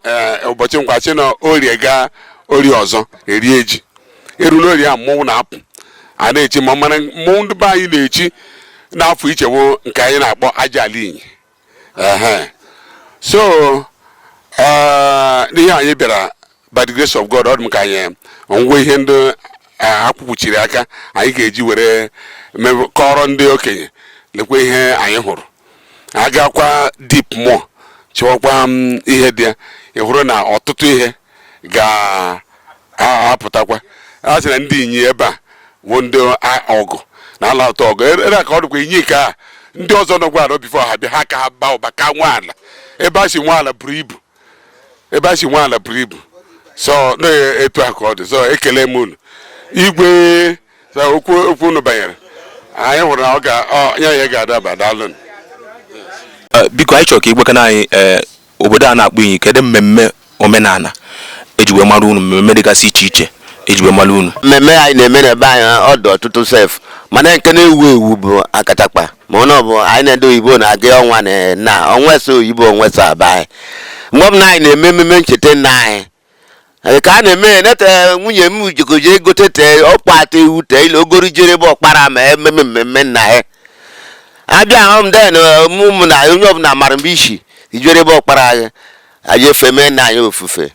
ụbọchị nkwachi na orie gaa ori ọzọ erie ji eru n'orie a mmọnwụ na-apụ a na-echi ma mana mmọnwụ ndị be anyị na-echi n'afọ ichewo nke anyị na-akpọ aja ala Inyi so n'ihe anyị bịara by the grace of God ọ dị m ka anyị ngwa ihe ndị akwụkwuchiri aka anyị ga-eji were kọrọ ndị okenye lekwa ihe anyị hụrụ agakwa deep more chọkwa ihe dị ya ị hụrụ na ọtụtụ ihe ga-apụtakwa a sị na ndị Inyi ebe a bụ ndị ọgụ na ala atọ ọgụ ere ka ọ dịkwa Inyi ka ndị ọzọ nọgwa arọ bifo ha bịa ha ka ha baa ụba ka nwa ala ebe a si nwa ala buru ibu so na-etu a ka ọ dị so ekele m unu igwe okwu unu banyere anyị hụrụ na ya ga-adaba daalụ.
Biko anyị chọrọ ka igbekana anyị obodo a na-akpọ Inyi kedu mmemme omenala ejiwe mara unu mmemme dịgasị iche iche ejiwe mara unu?
Mmemme anyị na-eme n'ebe anyị ọdụ ọtụtụ sef mana nke na-ewu ewu bụ akatakpa ma ọ bụ anyị na-ede oyibo na-aga ọnwa na ọnwa so oyibo onwe so aba anyị mgbe ọbụla anyị na-eme ememe ncheta nna anyị ka a na-eme nete nwunye m jikoje egote te ọkpa ata ewu te ile ogori jere ebe ọkpara ma ememe mmemme nna ya abịa ahụ m den ụmụ na onye ọbụla mara mgbe isi ijere ebe ọkpara anyị anyị efe mee nna anyị ofufe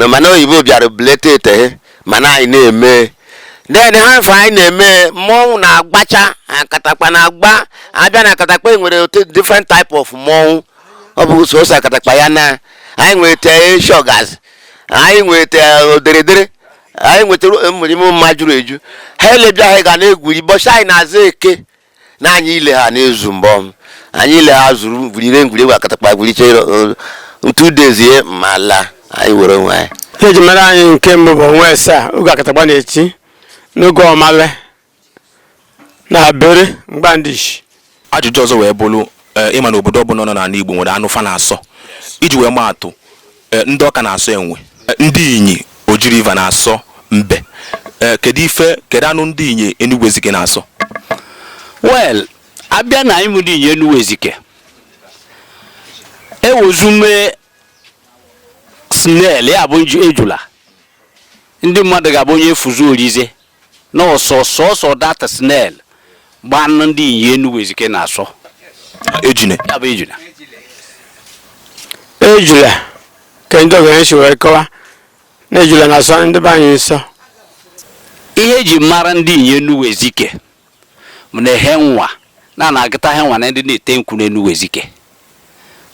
mana oyibo bịara bulete ete mana anyị na-eme den ha mfe anyị na-eme mmọnwụ na-agbacha akatakpa na-agba abịa na akatakpa nwere different type of mmọnwụ ọ bụ sọsọ akatakpa ya na anyị nweta shogas anyị nweta oderedere anyị nwetara mmụrụ mma juru eju ha elebịa ha ga na-egwuri bọchị anyị na-aza eke na anyị ile ha na-ezu mbọ anyị ile ha zuru ngwurire ngwuri akatapa ka buliche 2 days ye mala anyị were onwe anyị.
Ihe ji mere anyị nke mbụ bụ onwe saa oge akatagba na-eti n'oge ọmale na bere mgbandishi.
Ajụjụ ọzọ wee bụrụ ịma na obodo ọbụla nọ n'ala Igbo nwere anụ fa na-asọ iji wee maa atụ ndị Ọka na-asọ enwe, ndị Inyi Oji River na-asọ mbe, kedu anụ ndị Inyi Enugu Ezike na-asọ?
Well, abịa na anyị ndị Inyi Enugu Ezike ewozume snail ya bụ ejula ndị mmadụ ga-abụ onye efuzu orize na ọsọ data snail gba ndị Inyi Enugu Ezike na-asọ
Ejune
ya bụ ejula
ka ndị ọgaranya si wee kọwa na ejula na-asọ ndị be anyị nsọ.
ihe eji mara ndị Inyi Enugu Ezike na ehe nwa na-agụta he nwa na ndị na-ete nkwu n'Enugu Ezike.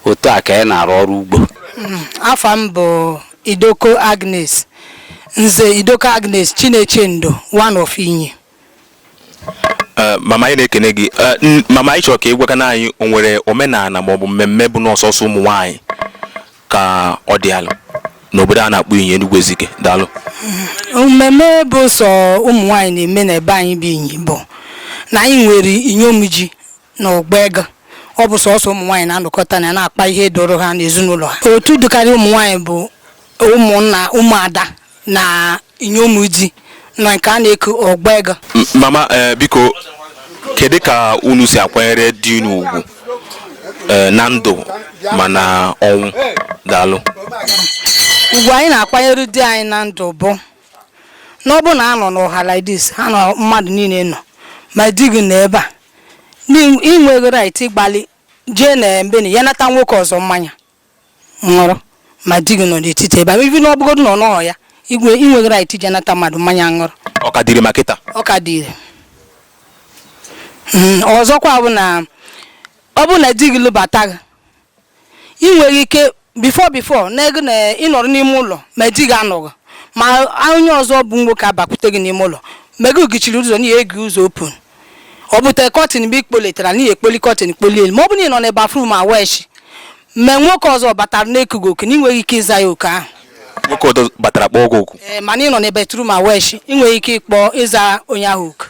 Otu a ka anyị na-arụ ọrụ ugbo.
Afa m bụ Idoko Agnes, Nze Idoko Agnes Chinechendo, one of Inyi.
Mama anyị na-ekene gị. Mama anyị chọrọ ka ịgwakana anyị o nwere omenala maọbụ mmemme bụ n'ọsọsọ ụmụ nwaanyị ka ọ dị alụ n'obodo a na-akpọ Inyi Enugu Ezike. Daalụ.
Mmemme bụ sọ ụmụ nwaanyị na-eme n'ebe anyị bụ Inyi bụ na anyị nwere inyom ji na ọgba ego. Ọ bụ sọsọ ụmụ nwaanyị na-anọkọta na-akpa ihe doro ha n'ezinụlọ ha. Otu dịkarị ụmụ nwaanyị bụ ụmụnna, ụmụada na inyom di na nke a na-eku ọgba ego.
Mama biko kedu ka unu si akwanyere di unu ugwu na ndụ ma na ọnwụ? Daalụ.
Ugwu anyị na-akwanyere di anyị na ndụ bụ na ọ bụ na anọ n'ọha like this, ha na mmadụ niile nọ ma di gị na ebe a inweghị right ịgbalị jee na mbeni ya nata nwoke ọzọ mmanya ṅụrụ ma di gị nọ n'etiti ebe a ibi na ọbụgodu nọ n'ọhọ ya inweghị right jee nata mmadụ mmanya ṅụrụ.
Ọ ka dịrị maka taa? Ọ
ka dịrị. Ọzọkwa bụ na ọ bụ na di gị lụbata gị inweghị ike before na ego na ịnọrọ n'ime ụlọ ma di gị anọghị ma onye ọzọ bụ nwoke abakwute gị n'ime ụlọ ma ego gichiri ụzọ n'ihe egi ụzọ open. Ọ bụte kọtin bụ ikpoletara n'ihi ekpoli kọtin kpoli elu ma ọ bụ na ị nọ na bathroom a weshi mme nwoke ọzọ batara n'ekugo oku n'inweghị ike ịza ya oku ahụ.
Nwoke ọzọ batara kpọọ gị oku?
Mana ị nọ na bathroom a weshi inweghị ike ịkpọ ịza onye ahụ oku.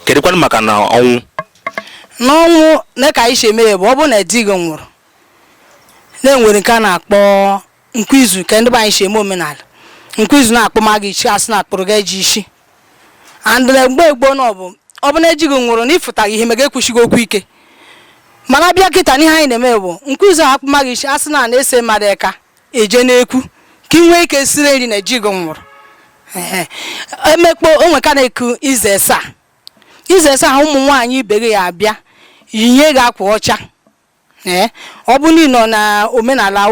Kedụkwanụ maka na ọnwụ?
N'ọnwụ na ka anyị si eme ya bụ ọ bụ na di gị nwụrụ na-enwere nke a na-akpọ nkwizu ka ndị be anyị si eme omenala. Nkwizu na-akpọ ma gị ichi asị na-akpụrụ gị eji isi and mgbe gboo na ọ bụ na ejighị nwụrụ na ịfụtaghị ihe mega ekwuchighị okwu ike mana bịa kịta n'ihe anyị na-eme bụ nkwizu akpụmaghị isi asị na-ese mmadụ eka eje n'ekwu ka ị nwee ike siri nri na ejighị nwụrụ. Emekpo onwe ka na-eku ize saa ụmụ nwaanyị ibe gị ya abịa yinye gị akwa ọcha. Ọ bụ nọ na omenala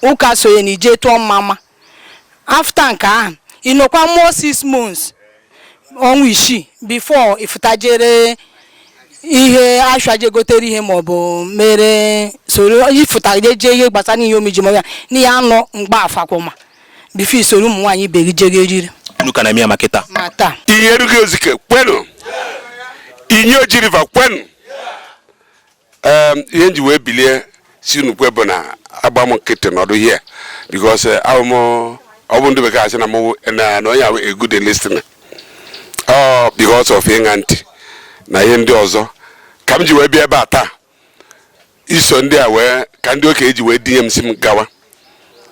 ụka sonye na ije tụọ mmama afta nke ahụ ịnọkwa mmụọ 6 months ọnwa 6 before ịfụtajere ihe ashwaje gotere ihe maọbụ mere soro ifụtaje ihe gbasara ihe omiji ma ya n'ihe anọ mgba afakwụma bifo isoro ụmụ nwaanyị ibe gị jege eriri.
Unu ka na-eme ya maka taa?
Ma taa
Inyi Enugu Ezike kwenu, Inyi Oji River kwenu. Ihe nji wee bilie si unu kwe bụ na agba m nkịtị nọdụ here because ọ bụ ndị bekee asị na onye ahụ a good listener because of ịṅa ntị na ihe ndị ọzọ ka m ji wee bịa ebe a taa iso ndị a wee ka ndị okenye ji wee dinye m si m gawa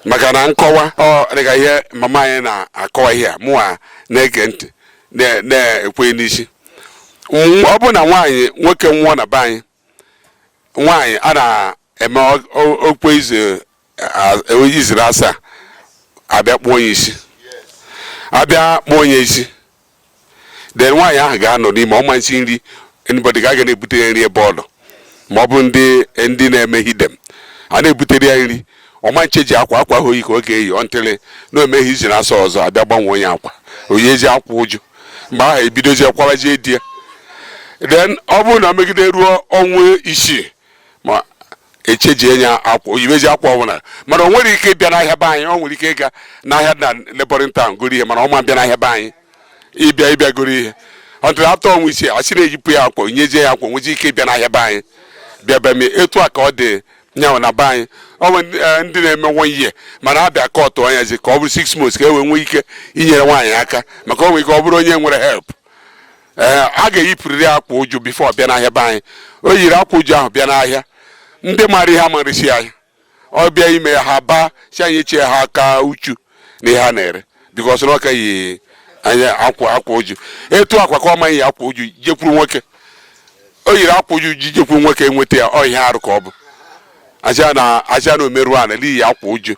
maka na nkọwa dịka ihe mama anyị na-akọwa ihe a mụnwa na-ege ntị na-ekwe n'isi. Ọ bụ na nwoke nwụọ na be anyị nwaanyị a na-eme okwe iziri asaa abịa kpụọ onye isi then nwaanyị ahụ ga-anọ n'ime ọma nsi nri anybody ga na-ebutere nri ebe ọlụ ma ọ bụ ndị na-eme hidem a na-ebutere ya nri ọma nche ji akwa oyi ka ọ ga-eyi ọntịrị na omeghị iziri asaa ọzọ abịa gbanwe onye akwa onye ji akwa ụjụ mgbe ahụ ebidozie kwabazie di ya. Then ọ bụrụ na megide ruo ọnwa 6 ma echeji ya akwa oyibezi akwa ọbụla mana o nwere ike ịbịa n'ahịa be anyị. O nwere ike ịga n'ahịa na Laboring Town goro ihe mana ọma bịa n'ahịa be anyị ịbịa goro ihe ọntụrụ atọ ọnwa 6 asị na-ejipụ ya akwa onyezie ya akwa nwezi ike ịbịa n'ahịa be anyị bịa be m etu a ka ọ dị nyawa na be anyị ọ bụ ndị na-eme 1 year mana abịa kọtụ onye zi ka ọ bụrụ 6 months ka e wee nwee ike inyere nwaanyị aka maka o nwere ike ọ bụrụ onye nwere help a ga-eyipụrịrị akwa ụjụ bifo bịa n'ahịa be anyị o yiri akwa ụjụ ahụ bịa n'ahịa ndị mara ihe amarịsị ahịa ọ bịa ime ha baa si anyị chie ha aka uchu na ihe ha na-ere bikos na ọka yi anya akwa ụjụ etu akwa ka ọ maghị akwa ụjụ jekwuru nwoke o yiri akwa ụjụ ji jekwuru nwoke enweta ya ọ ihe arụ ka ọ bụ aja na omeru ana n'ihi akwa ụjụ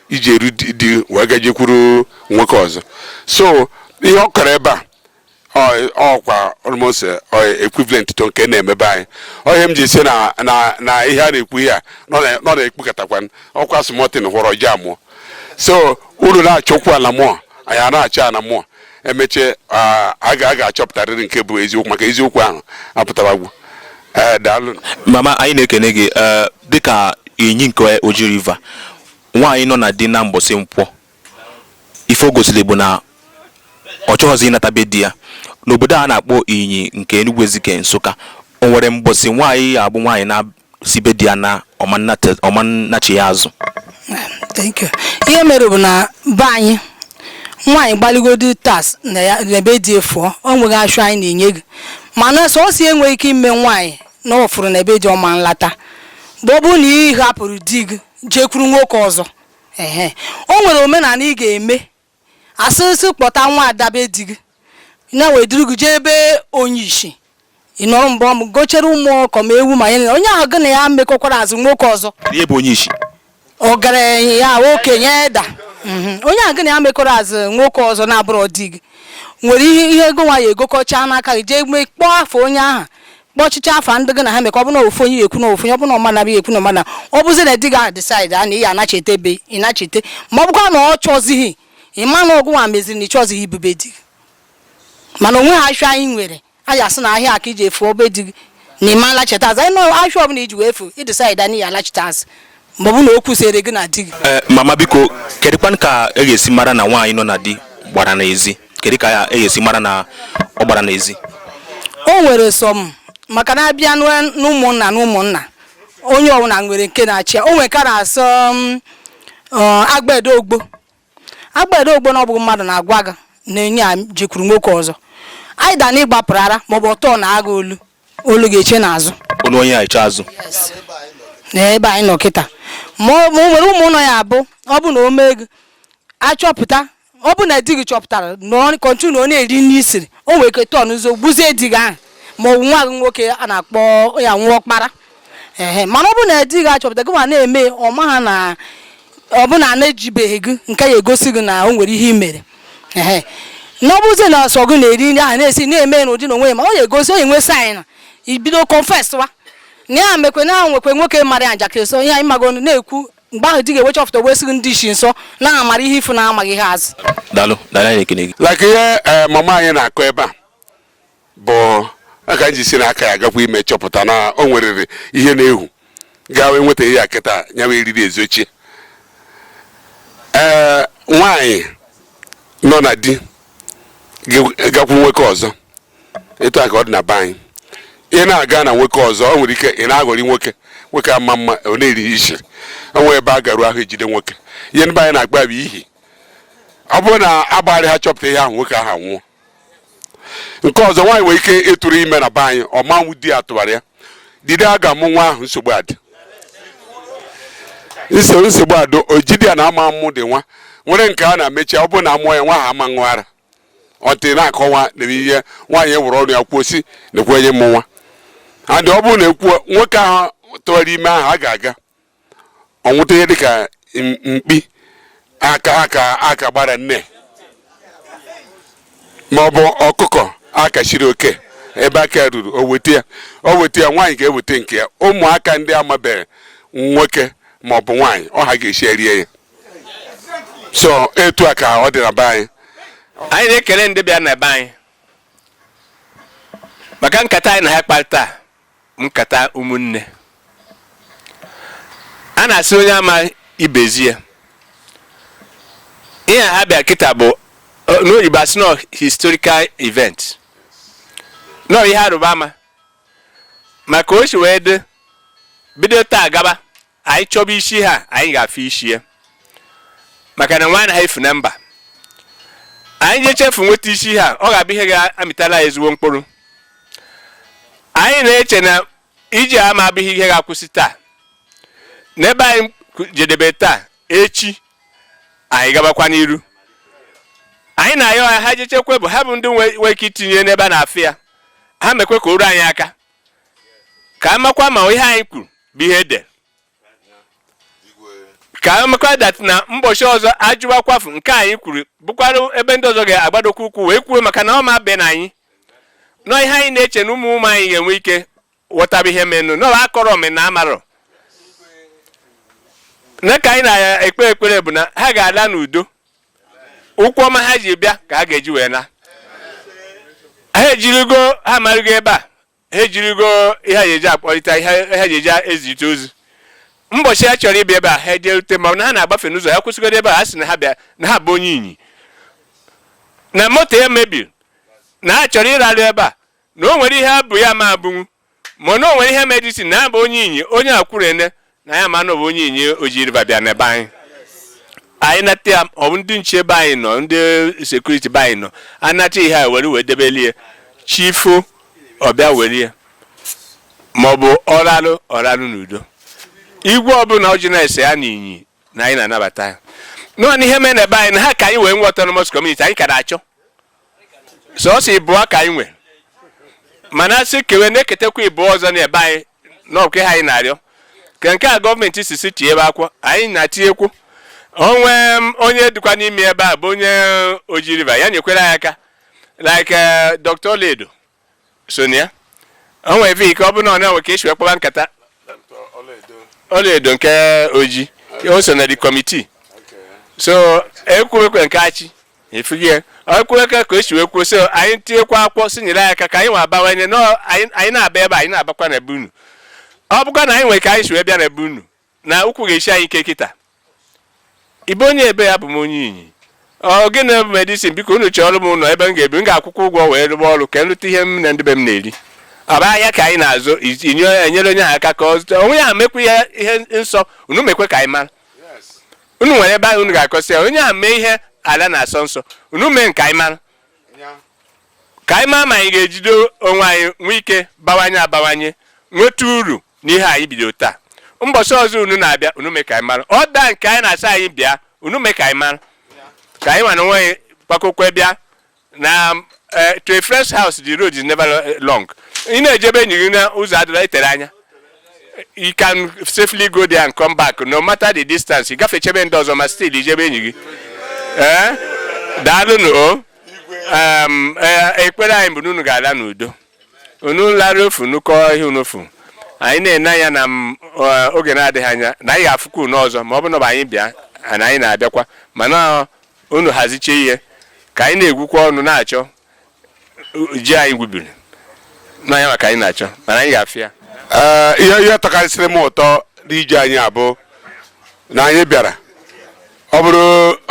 iji eru di wee gajekwuru nwoke ọzọ so ihe ọ kọrọ ebe a ọkwa almost equivalent to nke na-emebe anyị ihe m ji si na ihe a na-ekwu ihe a nọ na-ekpukọtakwa ọkwa smotin hụrọ ji amụọ so unu na-achọkwu ala mmụọ anyị na-achọ ala mmụọ emechie a ga-achọpụtarịrị nke bụ eziokwu maka eziokwu ahụ apụtawagwu daalụ.
Mama anyị na-ekene gị dịka Inyi nke Oji River nwaanyị nọ na di na mbọsị nkwọ ife o gosiri bụ na ọ chọghọzi ịnatabe di ya n'obodo a na-akpọ Inyi nke Enugu EZIKE Nsụka o nwere mbọsị nwaanyị abụ nwaanyị na-sibe di ya na ọmannachi ya azụ.
Thank you. Ihe mere bụ na be anyị nwaanyị gbaligodi tas na ebe dị efu o nweghị ashụ anyị na-enye gị mana sọsọ enweghị ike ime nwaanyị na ọfụrụ na ebe dị ọma nlata bụ ọ bụrụ na ị hapụrụ di gị jekwuru nwoke ọzọ o nwere omenala ị ga-eme asịsị kpọta nwa adabe di gị na weduru gị jee ebe onye isi ị nọrọ mbọ m gochere ụmụ ọkọ ma ewu ma nye onye ahụ gị na ya mekọkwara azụ nwoke ọzọ
ihe bụ onye isi
ọgaranya ya okenye da onye ahụ gị na ya mekọrọ azụ nwoke ọzọ na-abụrụ di gị nwere ihe ego nwa ya egokọcha n'aka gị jee mee kpọọ afọ onye ahụ kpọchicha afọ ndị gị na ha mekọ ọ bụ na ofu onye ekwu na ofu onye ọ bụ na ọmana bụ ekwu na ọmana ọ bụzi na di gị decide a na ị anachete ebe ị nachete ma ọ bụkwa na ọ chọzighị ịma na ọgụ nwa meziri na ị chọzighị ibube di gị mana onwe ha ashụ anyị nwere anyị asị na ahịa aka iji efu obe di gị na ịma lacheta azụ anyị nọ ashụ ọbụla iji wee efu ị decide a na ị alachite azụ ma ọ bụ na o kwusịrị gị na di gị.
Mama biko kedụkwan ka e ga-esi mara na nwaanyị nọ na di gbara n'ezi kedu ka e ga-esi mara na ọ gbara n'ezi?
O nwere sọm maka na abịa n'ụmụnna na ụmụnna onye ọbụla nwere nke na-achị o nwere ka na-asọ agbaedo ogbo na ọ bụghị mmadụ na-agwa gị na enye a jekwuru nwoke ọzọ anyị da na ịgbapụrụ ara maọbụ ọtọ na agha olu ga-eche n'azụ
onye a eche azụ
na ebe anyị nọ kịta ma o nwere ụmụnọ ya abụ ọ bụ na o mee gị achọpụta ọ bụ na di gị chọpụtara na kọntinu na ọ na-eri nri isiri o nwere ike tọọ n'ụzọ gbuzie di gị ahụ ma ọ bụ nwa gị nwoke a na-akpọ ya nwa ọkpara mana ọ bụ na di gị achọpụta gị ma na-eme ọma ha na ọ bụ na na-ejibeghị gị nke ya egosi gị na o nwere ihe i mere na ọ bụzie na ọsọ gị na-eri nri ahụ na-esi na-eme n'ụdị na onwe ya ma ọ ga-egosi onye nwe saịn na ibido confeswa na ya mekwe na nwekwe nwoke mara ya njakịrị so ihe anyị mago na-ekwu mgbe ahụ di ga-ewecha ọfụta wee sịgị ndị isi nso na amara ihe ifu na amaghị ihe azụ.
Daalụ ekele gị.
like ihe mama anyị na-akọ ebe a bụ aka ji si n'aka ya gakwa ime chọpụta na o nwerere ihe na-ehu gawa enweta ya kịta ya wee eriri ezochie nwaanyị nọ na di gakwu nwoke ọzọ etu a ka ọ dị na be anyị ị na-aga na nwoke ọzọ o nwere ike ị na-aghọrị nwoke ama mma ọ na-eri isi o nwere ebe a garuo ahụ ejide nwoke ihe ndị be anyị na-agba bụ ihi ọ bụrụ na agbagharị ha chọpụta ihe ahụ nwoke ahụ anwụọ nke ọzọ nwaanyị nwere ike ịtụrụ ime na be anyị ọmanwụ di ya tụwara ya dide a ga-amụ nwa ahụ nsogbu adị nsogbu adị ojidi ya na ama amụ dị nwa nwere nke a na-emechi ọ bụrụ na amụọ ya nwa ahụ ama ṅụ ara ọtị na-akọwa na ihe nwaanyị ewere ọnụ ya kwuo si na-ekwenye mụ nwa adị ọ bụrụ na ekwuo nwoke ahụ tụwara ime ahụ a ga-aga ọnwụta ihe dịka mkpi aka gbara nne ma ọ bụ ọkụkọ aka shiri oke ebe aka ruru o weta ya nwaanyị ga-eweta nke ya ụmụaka ndị amabeghị nwoke ma ọ bụ nwaanyị ọ ha ga-esi erie ya so etu a ka ọ dị na be anyị.
Anyị na-ekele ndị bịa na be anyị maka nkata anyị na ha kparịta nkata ụmụnne a na-asị onye ama ibezie ihe ha bịa kịta bụ n'oyibo asị nọ historical event nọ ihe arụba ama maka o si wee dị bido taa gaba anyị chọba isi ha anyị ga-afụ isi ya maka na nwa na efu na mba anyị je chefu nweta isi ha ọ ga-abụ ihe ga-amịtala ezigbo mkpụrụ anyị na-eche na iji ama abụghị ihe ga-akwụsị taa n'ebe anyị jedebe taa echi anyị gabakwa n'iru anyị na-ayọ ha je chekwe bụ ha bụ ndị nwe ike itinye n'ebe a na-afụ ya ha mekwe ka o ruo anyị aka ka amakwa ma ihe anyị kwuru bụ ihe ede ka amakwa dat na mbọchị ọzọ ajụwakwafu nke anyị kwuru bụkwara ebe ndị ọzọ ga-agbadokwa ukwu wee kwuo maka na ọ ma be na anyị nọ ihe anyị na-eche na ụmụ anyị ga-enwe ike ghọtaba ihe menụ nọ akọrọ omena amarọ na ka anyị na-ekpe ekpere bụ na ha ga-ala n'udo ụkwụ ọma ha ji bịa ka ha ga-eji wee na ha ejirigo ha amarịgo ebe a ha ejirigo ihe ha eji akpọrịta ihe ha eji ezite ozi mbọchị ha chọrọ ịbịa ebe a ha eje rute ma na ha na-agbafe n'ụzọ ha kwụsịgodo ebe a ha sị na ha bịa na ha bụ onye Inyi na moto ya mebiri na ha chọrọ ịrarị ebe a na o nwere ihe ha bụ ya ma abụnwu ma na o nwere ihe medisin na ha bụ onye Inyi onye akwụrene na ya ma na ọ bụ onye Inyi ojiriva bịa n'ebe anyị nata ya ọ bụ ndị nche ebe anyị nọ ndị sekuriti be anyị nọ anata ihe a were debelie chifu ọbịa were ya ma ọ bụ ọralụ n'udo igwe ọbụla o ji na-ese ya n'Inyi na anyị na-anabata ya nọ n'ihe mere ebe anyị na ha ka anyị wee nwe autonomous community anyị ka na-achọ sọsọ ịbụọ ka anyị nwere mana sị kewe na-eketekwa ịbụọ ọzọ n'ebe anyị n'ọkwe ha anyị na-arịọ ka nke a gọọmenti si tie ebe akwụkwọ anyị na-atinyekwu onwe onye dịkwa n'ime ebe a bụ onye ojiriva ya nyekwere anyị aka like Dr. Oledo Sonia onwe vik ọ bụ na ọ na-enwe ka esi kpọba nkata Oledo nke oji o so na the committee so ekwuwekwe nke achị efugie ekwuwekwe ka esi wekwu so anyị tinyekwa akwụkwọ si nyere anyị aka ka anyị nwa abawanye anyị na-aba ebe anyị na-abakwa na ebe unu ọ bụkwa na anyị nwere ka anyị si wee bịa na ebe unu na ụkwụ ga-esi anyị ike kịta ibe onye ebe ya bụ m onye Inyi ọ gịnị bụ medicine biko unu chọrọ m ụlọ ebe m ga-ebi m ga-akwụkwọ ụgwọ wee rụba ọrụ ka nrute ihe m na ndị be m na-eri ọ bụ ahịa ka anyị na-azụ enyere onye ahụ aka ka onwe ya mekwa ihe nsọ unu mekwe ka anyị mara unu nwere ebe ahụ unu ga-akọsị ya onye ahụ mee ihe ala na-asọ nsọ unu mee nke anyị mara ka anyị mara ma anyị ga-ejide onwe anyị nwee ike abawanye nweta uru n'ihe anyị bido taa mbọchị ọzọ unu na-abịa unu mee ka anyị mara ọ daa nke anyị na-asa anyị bịa unu mee ka anyị mara ka anyị nwana onwe anyị gbakọkwe bịa na to a friend's house the road is never long ị na-ejebe enyi gị na ụzọ adịla etere anya you can safely go there and come back no matter the distance gafechebe ndị ọzọ ma still ijebe enyi gị daalụnụ ekpere anyị bụ na unu ga-ala n'udo unu lara ofu nukọ ihe unofu anyị na-ene anya na oge na-adịghị anya na anyị ga-afụkwa unu ọzọ ma ọ bụ na anyị bịa na anyị na-abịakwa mana unu haziche ihe ka anyị na-egwukwa ọnụ na-achọ ji anyị gwubiri n'anya maka anyị na-achọ mana anyị ga-afụ ya
ihe tọkarịsịrị m ụtọ n'ije anyị abụ na anyị bịara ọ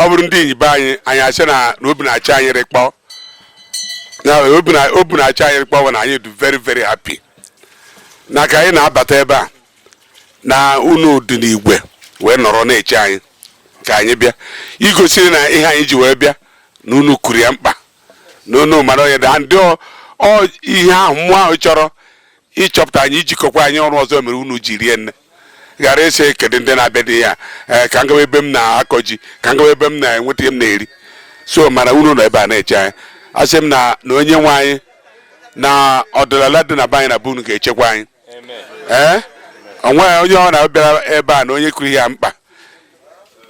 bụrụ ndị Inyi be anyị asị na obi na-achị anyị rịkpọ obi na-achị anyị rịkpọ na anyị dị very very happy na ka anyị na-abata ebe a na unu dị n'igwe wee nọrọ na-eche anyị ka anyị bịa igosiri na ihe anyị ji wee bịa na unu kuru ya mkpa na unu mara onye na ndị ihe ahụ mmụọ ahụ chọrọ ịchọpụta anyị ijikọkwa anyị ọrụ ọzọ mere unu ji rie nne ghara esi kedu ndị na-abịa dị ya ka ngawa ebe m na-akọ ji ka ngawa ebe m na-enweta ihe m na-eri so mana unu nọ ebe a na-eche anyị asị m na onye nwe anyị na ọdịnala dị na be anyị na be unu ga-echekwa anyị onwe onye ọ na-abịara ebe a na onye kuru ya mkpa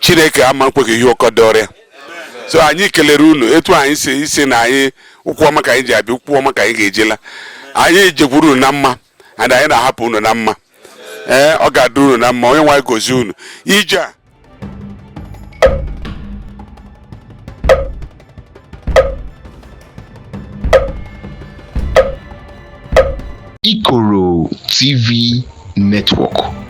Chineke ama nkweghị ihe ụkọ dị ọrịa so anyị kelere unu etu anyị si isi na anyị ụkwụ ọma ka anyị ji abịa ụkwụ ọma ka anyị ga-ejela anyị jekwuru unu na mma and anyị na-ahapụ unu na mma ọ ga-adị unu na mma onye nwe anyị gozie unu ije a
ikoROtv Network.